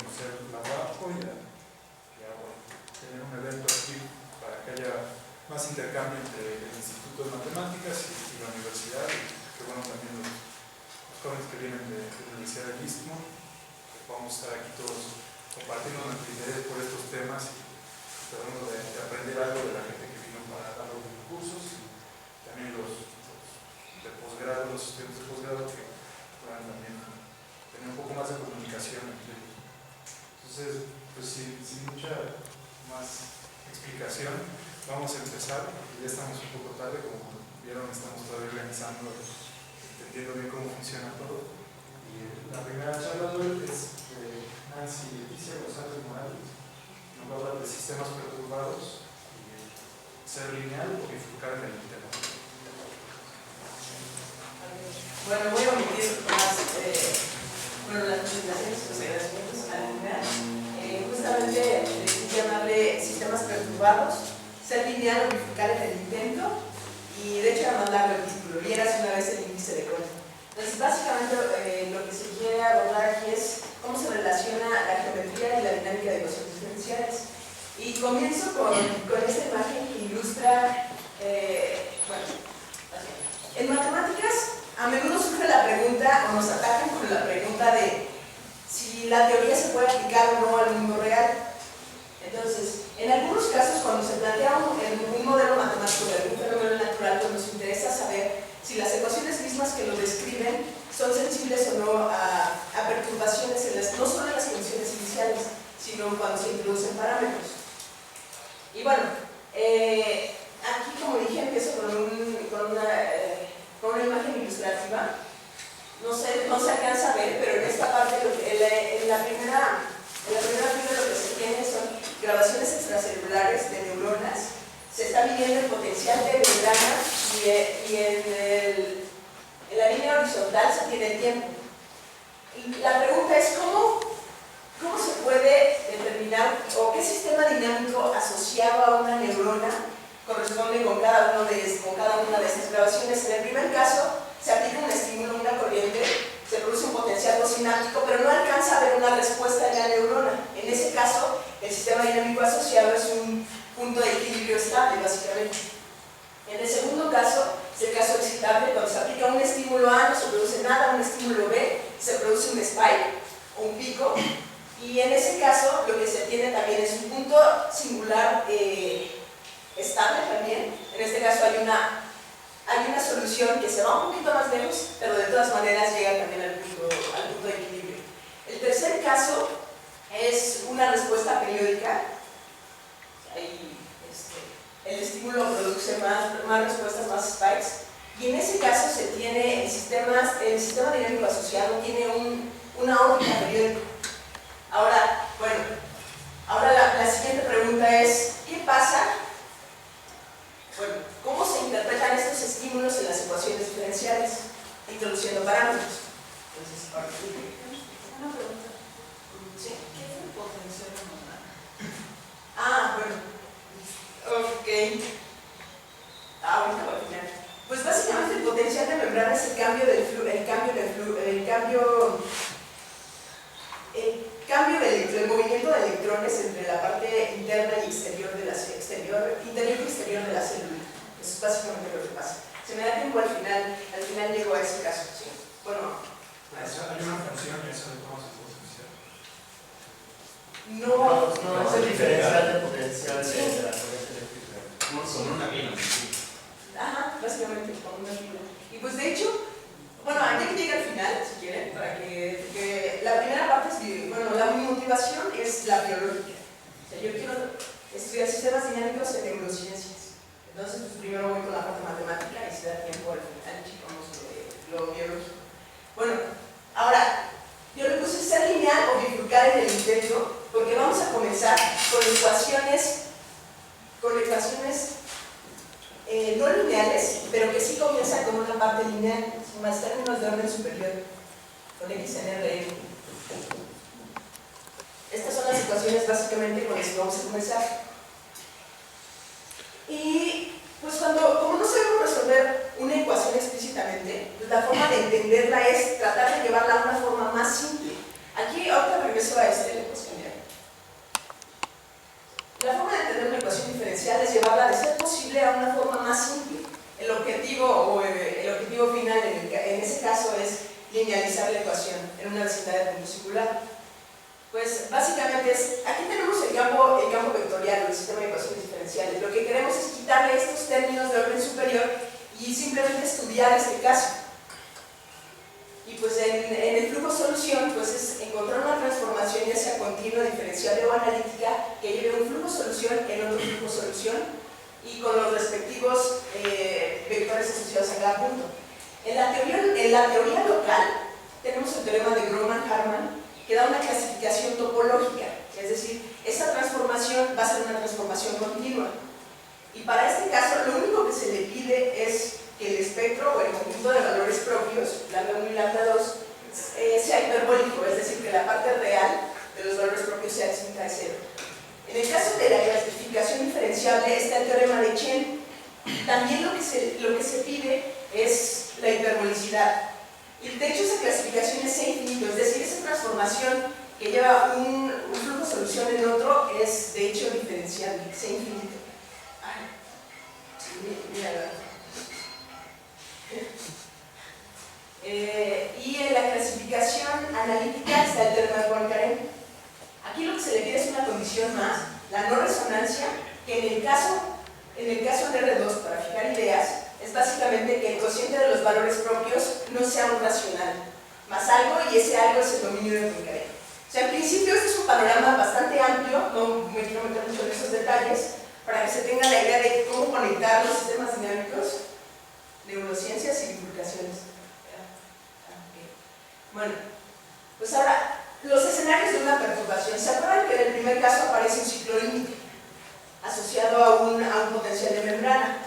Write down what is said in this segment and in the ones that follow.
conocer la UAPO y a tener un evento aquí para que haya más intercambio entre el Instituto de Matemáticas y la universidad, y que bueno, también los jóvenes que vienen de la Universidad del Istmo, que podamos estar aquí todos compartiendo nuestro interés por estos temas y tratando de aprender algo de la gente que vino para dar los cursos, y también los de posgrado, los estudiantes de posgrado que puedan también tener un poco más de comunicación entre ellos. Entonces, pues sin mucha más explicación, vamos a empezar, porque ya estamos un poco tarde, como vieron, estamos todavía organizando, entendiendo bien cómo funciona todo. Y la primera charla de hoy es de Nancy Leticia González Morales, nos va a hablar de sistemas perturbados y ser lineal o bifurcar en el interno. Bueno, voy a omitir más las presentaciones y los agradecimientos al final. Justamente decidí llamarle sistemas perturbados, ser lineal o bifurcar en el intento, y de hecho a mandarlo el título, vieras una vez el índice de Cohen. Entonces, básicamente lo que se quiere abordar aquí es cómo se relaciona la geometría y la dinámica de ecuaciones diferenciales. Y comienzo con esta imagen que ilustra, en matemáticas a menudo surge la pregunta, o nos atacan con la pregunta de si la teoría se puede aplicar o no al mundo real. Entonces, en algunos casos, cuando se plantea un modelo matemático de algún fenómeno natural, pues nos interesa saber si las ecuaciones mismas que lo describen son sensibles o no a perturbaciones, no solo en las condiciones iniciales, sino cuando se introducen parámetros. Y bueno, aquí, como dije, empiezo con una imagen ilustrativa. No se alcanza a ver, pero en esta parte, en la primera fila, lo que se tiene son grabaciones extracelulares de neuronas. Se está midiendo el potencial de membrana y en la línea horizontal se tiene el tiempo. La pregunta es ¿cómo se puede determinar o qué sistema dinámico asociado a una neurona corresponde con cada una de estas grabaciones? En el primer caso, se aplica un estímulo, una corriente, se produce un potencial sináptico, pero no alcanza a ver una respuesta de la neurona. En ese caso, el sistema dinámico asociado es un punto de equilibrio estable, básicamente. En el segundo caso, es el caso excitable, cuando se aplica un estímulo A, no se produce nada, un estímulo B, se produce un spike o un pico, y en ese caso, lo que se tiene también es un punto singular estable también. En este caso hay una solución que se va un poquito más lejos, pero de todas maneras llega también al punto de equilibrio. El tercer caso es una respuesta periódica. Ahí, el estímulo produce más respuestas, más spikes, y en ese caso se tiene el sistema dinámico asociado tiene una órbita periódica. Ahora, la siguiente pregunta es, ¿qué pasa? Bueno, ¿cómo se interpretan estos estímulos en las ecuaciones diferenciales? Introduciendo parámetros. Entonces, una pregunta. ¿Sí? ¿Qué es el potencial de membrana? Ok. Ahorita voy a final. Pues básicamente el potencial de membrana es el cambio del movimiento de electrones entre la parte interna y interior y exterior de la célula. Eso es básicamente lo que pasa. Se me da tiempo al final llego a ese caso, ¿sí? Bueno, hay una función y eso de cómo se puede diferenciar. No, es el diferencial de potencial de la corriente eléctrica. Con una pila. Ajá, básicamente con una pila. Y pues de hecho, antes que llegue al final, si quieren, para que la primera parte es, la motivación es la biológica. O sea, yo quiero estudiar sistemas dinámicos en neurociencias. Entonces, pues primero voy con la parte matemática y si da tiempo al final checamos lo biológico. Bueno, ahora, yo le puse ser lineal o bifurcar en el intento, porque vamos a comenzar con ecuaciones no lineales, pero que sí comienzan con una parte lineal, más términos de orden superior, con x en r. Estas son las ecuaciones básicamente con las que vamos a comenzar. Y pues como no sabemos resolver una ecuación explícitamente, pues la forma de entenderla es tratar de llevarla a una forma más simple. Aquí ahorita regreso a la ecuación evento singular. Pues básicamente aquí tenemos el campo vectorial del sistema de ecuaciones diferenciales. Lo que queremos es quitarle estos términos de orden superior y simplemente estudiar este caso. Y pues en el flujo solución pues es encontrar una transformación ya sea continua, diferenciable o analítica que lleve un flujo solución en otro flujo solución y con los respectivos vectores asociados a cada punto. En la teoría local tenemos el teorema de Groman-Harman que da una clasificación topológica, es decir, esta transformación va a ser una transformación continua. Y para este caso, lo único que se le pide es que el espectro o el conjunto de valores propios, lambda 1 y lambda 2, sea hiperbólico, es decir, que la parte real de los valores propios sea distinta de cero. En el caso de la clasificación diferenciable está el teorema de Chen. También lo que se pide es la hiperbolicidad. Y de hecho esa clasificación es C infinito, es decir, esa transformación que lleva un flujo solución en otro es de hecho diferenciable, C infinito. Ay, mira. Y en la clasificación analítica está el teorema de Poincaré. Aquí lo que se le pide es una condición más, la no resonancia, que en el caso de R2, para fijar ideas, es básicamente que el cociente de los valores propios no sea un racional, más algo, y ese algo es el dominio de Poincaré. O sea, en principio este es un panorama bastante amplio, no me quiero meter mucho en esos detalles, para que se tenga la idea de cómo conectar los sistemas dinámicos, neurociencias y bifurcaciones. Bueno, pues ahora, los escenarios de una perturbación. ¿Se acuerdan que en el primer caso aparece un ciclo límite asociado a un potencial de membrana?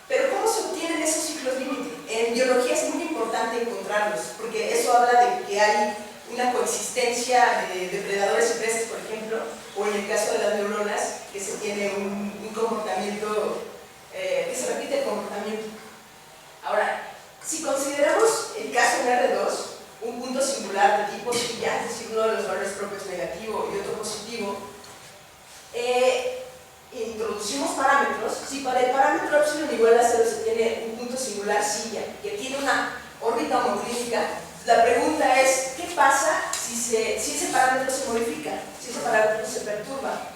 Pero ¿cómo se obtienen esos ciclos límite? En biología es muy importante encontrarlos, porque eso habla de que hay una coexistencia de depredadores y presas, por ejemplo, o en el caso de las neuronas, que se tiene un comportamiento, que se repite el comportamiento. Ahora, si consideramos el caso en R2, un punto singular de tipo silla, es decir, uno de los valores propios negativo y otro positivo, introducimos parámetros. Si para el parámetro epsilon igual a 0 se tiene un punto singular silla que tiene una órbita homoclínica, la pregunta es, ¿qué pasa si ese parámetro se modifica, si ese parámetro se perturba?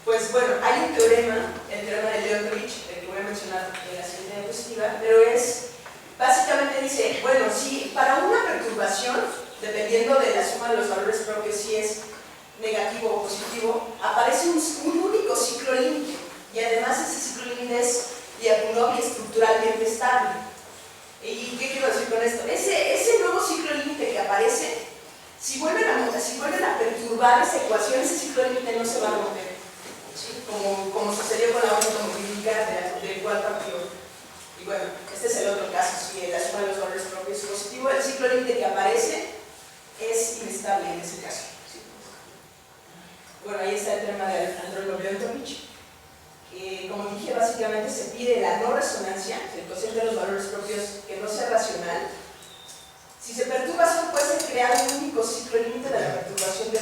Pues bueno, hay un teorema, el teorema de Leontovich, el que voy a mencionar en la siguiente diapositiva, pero básicamente dice, bueno, si para una perturbación, dependiendo de la suma de los valores propios, si es negativo o positivo, aparece un único ciclo límite, y además ese ciclo límite es Lyapunov y estructuralmente estable. ¿Y qué quiero decir con esto? Ese nuevo ciclo límite que aparece, si vuelven a perturbar esa ecuación, ese ciclo límite no se va a romper, ¿sí? como sucedió con la órbita homoclínica del cual partió. Y bueno, este es el otro caso, si la suma de los valores propios es positivo, el ciclo límite que aparece es inestable en ese caso. ¿Sí? Bueno, ahí está el teorema de Alejandro Leontovich, que como dije, básicamente se pide la no resonancia, el cociente de los valores propios que no sea racional. Si se perturba, solo puede ser creado un único ciclo límite de la perturbación de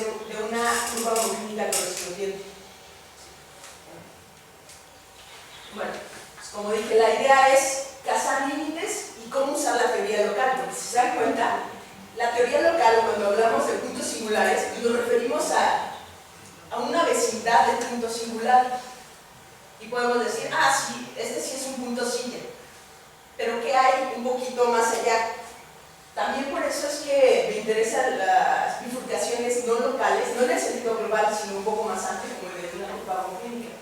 una curva homoclínica correspondiente. Bueno, como dije, la idea es cazar límites y cómo usar la teoría local, porque si se dan cuenta, la teoría local, cuando hablamos de puntos singulares, nos referimos a una vecindad de puntos singular. Y podemos decir, sí, este sí es un punto silla, pero ¿qué hay un poquito más allá? También por eso es que me interesan las bifurcaciones no locales, no en el sentido global, sino un poco más amplio, como el de una curva homogénea.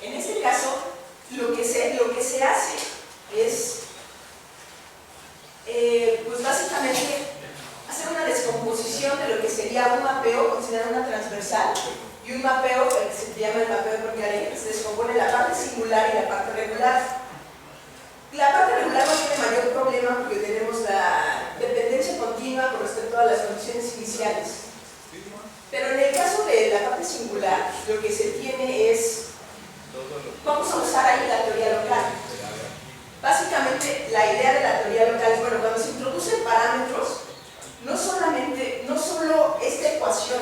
En este caso, lo que se hace es, pues básicamente, hacer una descomposición de lo que sería un mapeo, considerar una transversal, y un mapeo que se llama el mapeo de Poincaré, que se descompone la parte singular y la parte regular. La parte regular no tiene mayor problema porque tenemos la dependencia continua con respecto a las condiciones iniciales. Pero en el caso de la parte singular, lo que se tiene es, vamos a usar ahí la teoría local. Básicamente, la idea de la teoría local es, bueno, cuando se introducen parámetros, no solo esta ecuación,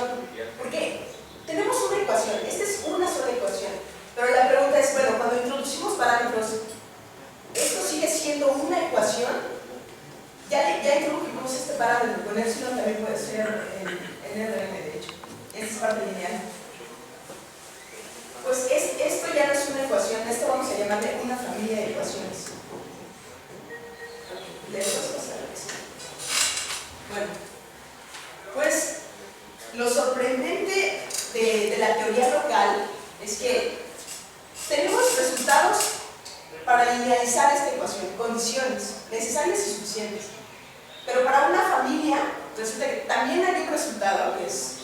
porque tenemos una ecuación, esta es una sola ecuación, pero la pregunta es, bueno, cuando introducimos parámetros, ¿esto sigue siendo una ecuación? Ya introdujimos este parámetro, con epsilon también puede ser en Rn, de hecho. Esta es parte lineal. Pues esto ya no es una ecuación, esto vamos a llamarle una familia de ecuaciones. Bueno, pues lo sorprendente de la teoría local es que tenemos resultados para linealizar esta ecuación, condiciones necesarias y suficientes. Pero para una familia, resulta que también hay un resultado, que es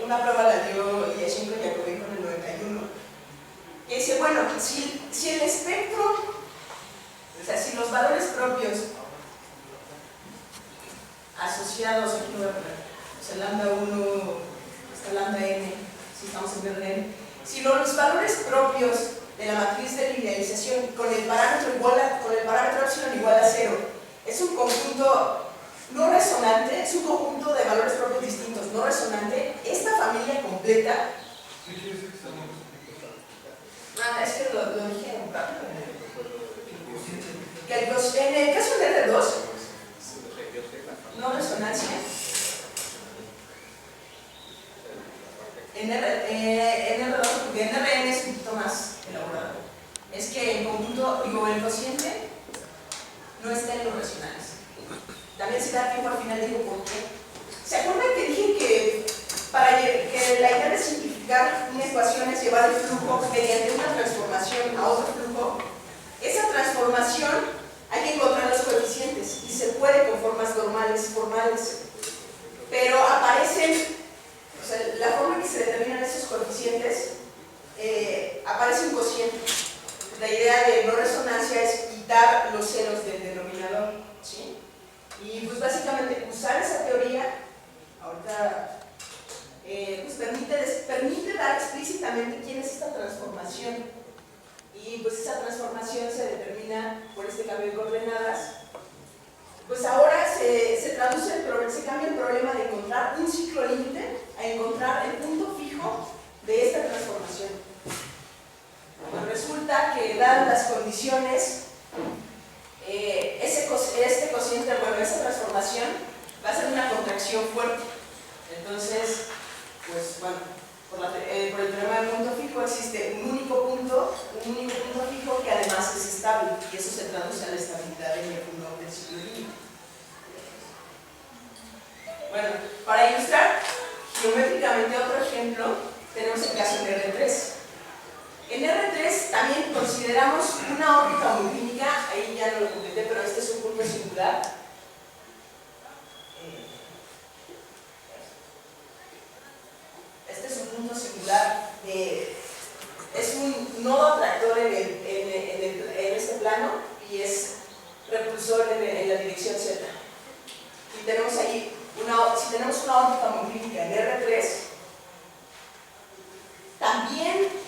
una prueba la dio Yashenko y Jacobenko en el 91, que dice, bueno, si el espectro, o sea, si los valores propios asociados, aquí lo voy a poner, o sea, lambda 1 hasta lambda n, si estamos en Rn, si los valores propios de la matriz de linealización con el parámetro epsilon igual a 0 es un conjunto no resonante, es un conjunto de valores propios distintos, no resonante, esta familia completa. Es que lo dijeron rápido. En el caso de R2, no resonancia. En R2, porque en Rn es un poquito más elaborado. Es que el conjunto, el cociente no está en los resonantes. También si da tiempo al final digo por qué. ¿Se acuerdan que dije que la idea de simplificar una ecuación es llevar el flujo mediante una transformación a otro flujo? Esa transformación hay que encontrar los coeficientes y se puede con formas normales formales. Pero aparecen, o sea, la forma en que se determinan esos coeficientes, aparece un cociente. La idea de no resonancia es quitar los ceros del denominador, ¿sí? Y pues básicamente usar esa teoría ahorita pues permite dar explícitamente quién es esta transformación, y pues esa transformación se determina por este cambio de coordenadas. Pues ahora se cambia el problema de encontrar un ciclo límite a encontrar el punto fijo de esta transformación. Pues resulta que dadas las condiciones, este cociente, bueno, esa transformación va a ser una contracción fuerte. Entonces, pues bueno, por el teorema del punto fijo existe un único punto fijo que además es estable, y eso se traduce a la estabilidad en el punto del ciclo límite. Bueno, para ilustrar geométricamente otro ejemplo, tenemos el caso de R3. En R3 también consideramos una órbita homoclínica, ahí ya no lo comenté, pero este es un punto singular. Este es un punto singular, es un nodo atractor en este plano y es repulsor en la dirección Z. Y tenemos ahí, si tenemos una órbita homoclínica en R3, también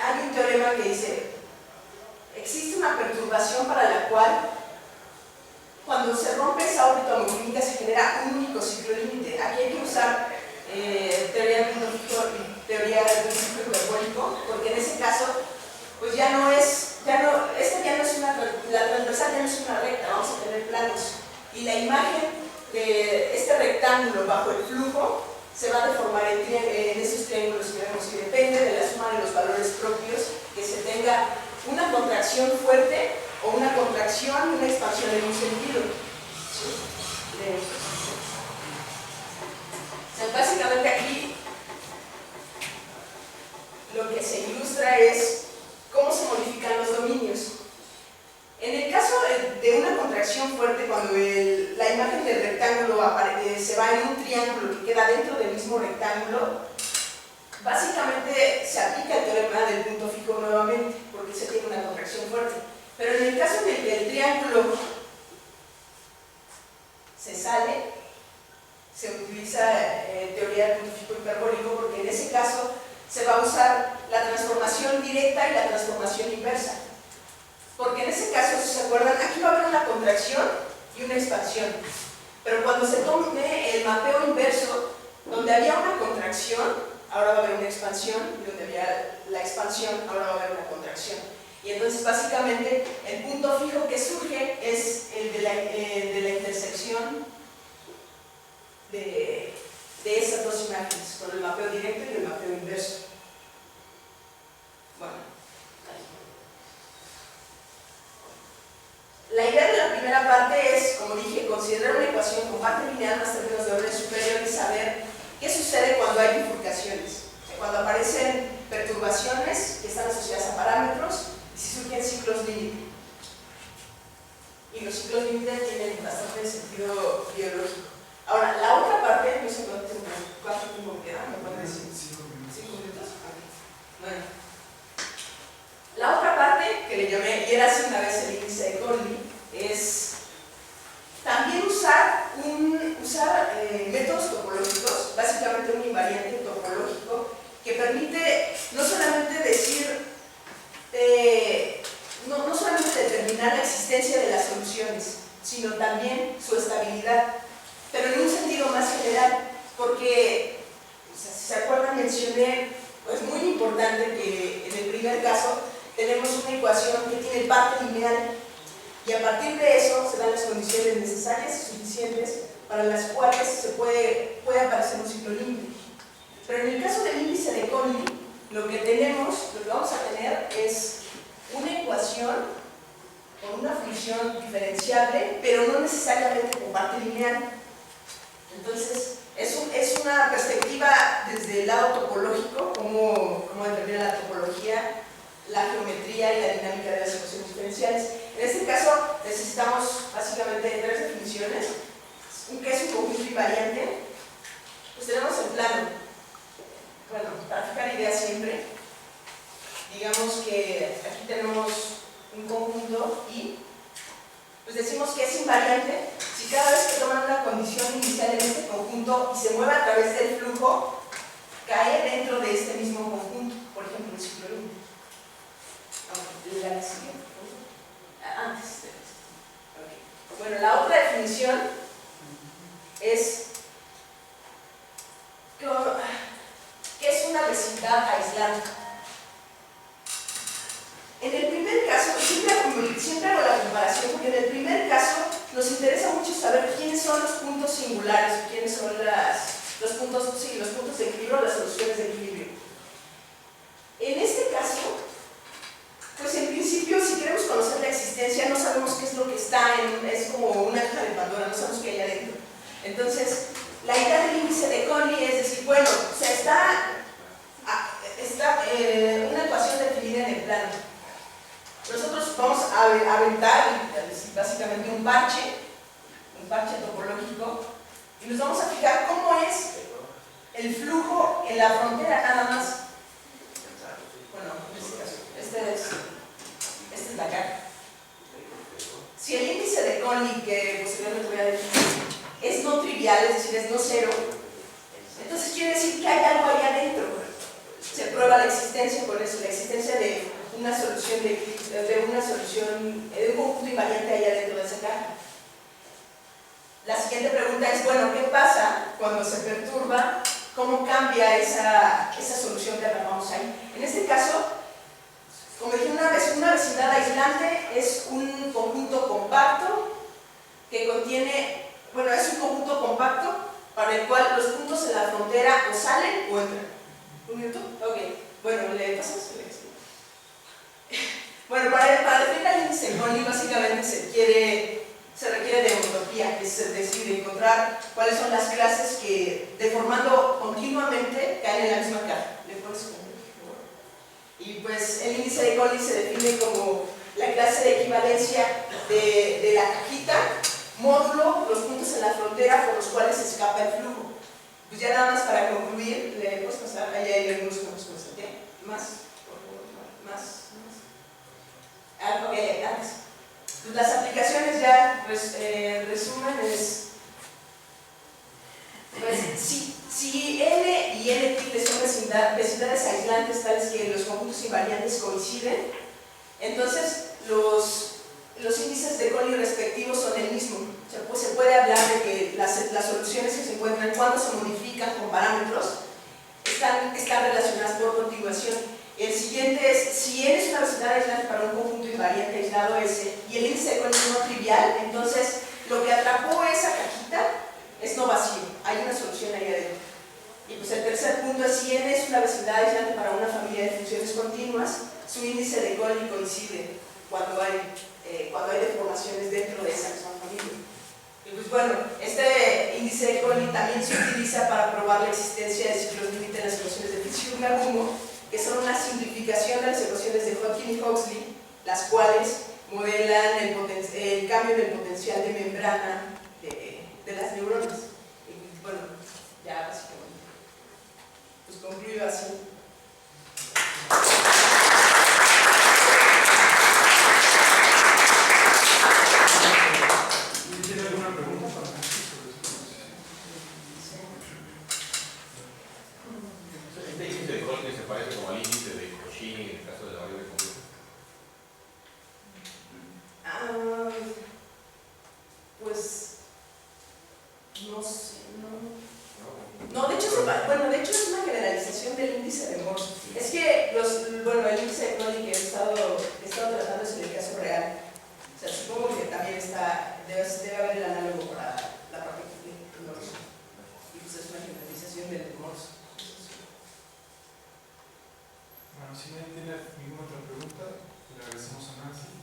hay un teorema que dice, existe una perturbación para la cual, cuando se rompe esa órbita homoclínica, se genera un único ciclo límite. Aquí hay que usar teoría del punto fijo y teoría del ciclo hiperbólico, porque en ese caso, pues la transversal ya no es una recta, vamos a tener planos. Y la imagen de este rectángulo bajo el flujo se va a deformar en esos triángulos que vemos, y depende de la suma de los valores propios, que se tenga una contracción fuerte o una contracción y una expansión en un sentido. Básicamente aquí lo que se ilustra es cómo se modifican los dominios. En el caso de una contracción fuerte, cuando la imagen del rectángulo se va en un triángulo que queda dentro del mismo rectángulo, básicamente se aplica el teorema del punto fijo nuevamente, porque se tiene una contracción fuerte. Pero en el caso de que el triángulo se sale, se utiliza teoría del punto fijo hiperbólico, porque en ese caso se va a usar la transformación directa y la transformación inversa. Porque en ese caso, si se acuerdan, aquí va a haber una contracción y una expansión. Pero cuando se tome el mapeo inverso, donde había una contracción, ahora va a haber una expansión, y donde había la expansión, ahora va a haber una contracción. Y entonces, básicamente, el punto fijo que surge es el de la intersección de esas dos imágenes, con el mapeo directo y el mapeo inverso. Bueno, la idea de la primera parte es, como dije, considerar una ecuación con parte lineal más términos de orden superior y saber qué sucede cuando hay bifurcaciones, o sea, cuando aparecen perturbaciones que están asociadas a parámetros y si surgen ciclos límite. Y los ciclos límite tienen bastante sentido biológico. Ahora, la otra parte, no sé cuánto tiempo me queda, ¿me pueden decir? 5 minutos. 5 minutos. Bueno. La otra parte que le llamé, y era así una vez el índice de Conley, es también usar métodos topológicos, básicamente un invariante topológico, que permite no solamente decir, no solamente determinar la existencia de las soluciones, sino también su estabilidad, pero en un sentido más general, porque, si se acuerdan, mencioné, es muy importante que en el primer caso tenemos una ecuación que tiene parte lineal y a partir de eso se dan las condiciones necesarias y suficientes para las cuales se puede aparecer un ciclo límite. Pero en el caso del índice de Conley, lo que vamos a tener es una ecuación con una función diferenciable, pero no necesariamente con parte lineal. Entonces, es una perspectiva desde el lado topológico, cómo determina la topología, la geometría y la dinámica de las ecuaciones diferenciales. En este caso, necesitamos básicamente 3 definiciones. ¿Qué es un conjunto invariante? Pues tenemos el plano. Bueno, para fijar ideas siempre, digamos que aquí tenemos un conjunto y pues decimos que es invariante si cada vez que toman una condición inicial en este conjunto y se mueve a través del flujo, cae dentro de este mismo conjunto, por ejemplo, el ciclo límite. La siguiente. Antes de esto. Okay. Bueno, la otra definición es ¿qué es una vecindad aislante? En el primer caso, siempre hago la comparación, porque en el primer caso nos interesa mucho saber quiénes son los puntos singulares, quiénes son los puntos de equilibrio, las soluciones de equilibrio. En este caso, pues en principio, si queremos conocer la existencia, no sabemos qué es lo que está es como una caja de Pandora, no sabemos qué hay adentro. Entonces, la idea del índice de Conley es decir, bueno, o sea, está una ecuación definida en el plano. Nosotros vamos a aventar básicamente un parche topológico, y nos vamos a fijar cómo es el flujo en la frontera nada más. Bueno, en este caso, esta es la caja. Si el índice de Conley, que posteriormente voy a definir, es no trivial, es decir, es no cero, entonces quiere decir que hay algo ahí adentro. Se prueba la existencia con eso, la existencia de una solución de un conjunto invariante ahí adentro de esa caja. La siguiente pregunta es, bueno, ¿qué pasa cuando se perturba? ¿Cómo cambia esa solución que atrapamos ahí? En este caso, como dije una vecindad aislante es un conjunto compacto que contiene, bueno, es un conjunto compacto para el cual los puntos en la frontera o salen o entran. ¿Un minuto? Ok. Bueno, ¿le pasas? Bueno, para definir el índice de Conley básicamente se requiere de homotopía, es decir, de encontrar cuáles son las clases que, deformando continuamente, caen en la misma caja. ¿Le puedes poner? Y pues el índice de Conley se define como la clase de equivalencia de la cajita, módulo, los puntos en la frontera por los cuales se escapa el flujo. Pues ya nada más para concluir, ¿le puedes pasar? Ahí hay algunos cosas, ¿ok? Más, por favor, más. Ok, antes. Pues las aplicaciones ya, resumen es, pues si N y N tilde son vecindades aislantes tales que los conjuntos invariantes coinciden, entonces los índices de Conley respectivos son el mismo. O sea, pues se puede hablar de que las soluciones que se encuentran cuando se modifican con parámetros están relacionadas por continuación. El siguiente es, si N es una vecindad aislante para un conjunto invariante aislado S y el índice de Conley es no trivial, entonces lo que atrapó esa cajita es no vacío, hay una solución ahí adentro. Y pues el tercer punto es, si N es una vecindad aislante para una familia de funciones continuas, su índice de Colli coincide cuando hay deformaciones dentro de esa misma familia. Y pues bueno, este índice de Colli también se utiliza para probar la existencia de ciclos límite en las ecuaciones de Fischer-Nagumo, que son una simplificación de las ecuaciones de Hodgkin y Huxley, las cuales modelan el cambio del potencial de membrana de las neuronas. Y bueno, ya básicamente, pues concluyo así. ¿Tiene alguna pregunta para nosotros sobre eso? ¿Este índice de Colli se parece como al índice de Cauchy en el caso de la variable compleja? Pues no sé, no, de hecho es una generalización del índice de Morse. Es que el índice de Colli que he estado tratando es el caso real. O sea, supongo que también debe haber el análogo para la parte de Morse. Y pues es una generalización del Morse. Bueno, si nadie tiene ninguna otra pregunta, le agradecemos a Nancy.